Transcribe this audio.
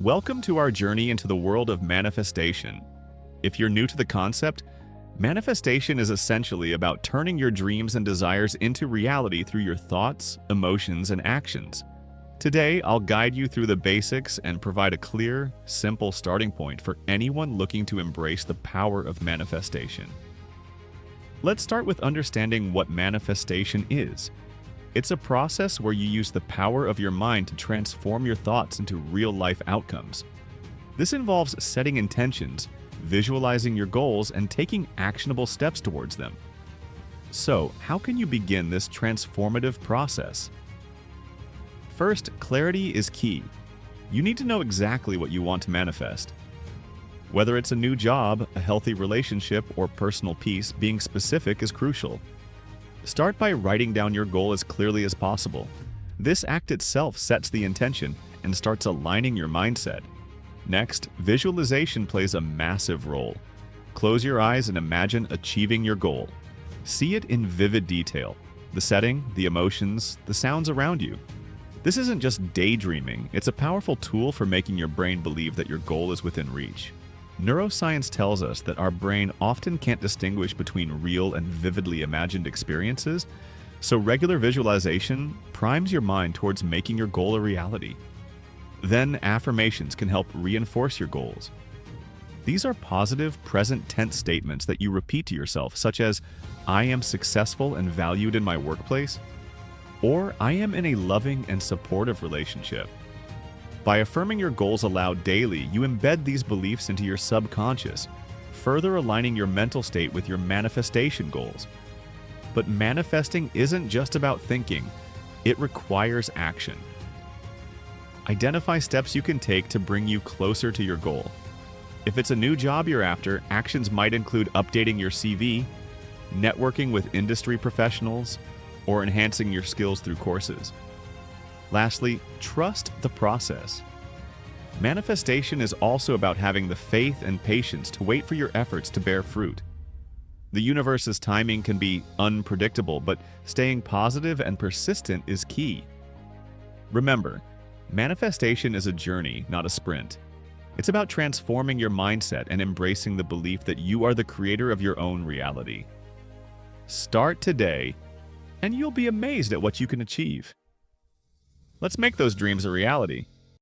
Welcome to our journey into the world of manifestation. If you're new to the concept, manifestation is essentially about turning your dreams and desires into reality through your thoughts, emotions, and actions. Today, I'll guide you through the basics and provide a clear, simple starting point for anyone looking to embrace the power of manifestation. Let's start with understanding what manifestation is. It's a process where you use the power of your mind to transform your thoughts into real-life outcomes. This involves setting intentions, visualizing your goals, and taking actionable steps towards them. So, how can you begin this transformative process? First, clarity is key. You need to know exactly what you want to manifest. Whether it's a new job, a healthy relationship, or personal peace, being specific is crucial. Start by writing down your goal as clearly as possible. This act itself sets the intention and starts aligning your mindset. Next, visualization plays a massive role. Close your eyes and imagine achieving your goal. See it in vivid detail: the setting, the emotions, the sounds around you. This isn't just daydreaming, it's a powerful tool for making your brain believe that your goal is within reach. Neuroscience tells us that our brain often can't distinguish between real and vividly imagined experiences, so regular visualization primes your mind towards making your goal a reality. Then affirmations can help reinforce your goals. These are positive, present tense statements that you repeat to yourself, such as, "I am successful and valued in my workplace," or "I am in a loving and supportive relationship." By affirming your goals aloud daily, you embed these beliefs into your subconscious, further aligning your mental state with your manifestation goals. But manifesting isn't just about thinking, it requires action. Identify steps you can take to bring you closer to your goal. If it's a new job you're after, actions might include updating your CV, networking with industry professionals, or enhancing your skills through courses. Lastly, trust the process. Manifestation is also about having the faith and patience to wait for your efforts to bear fruit. The universe's timing can be unpredictable, but staying positive and persistent is key. Remember, manifestation is a journey, not a sprint. It's about transforming your mindset and embracing the belief that you are the creator of your own reality. Start today, and you'll be amazed at what you can achieve. Let's make those dreams a reality.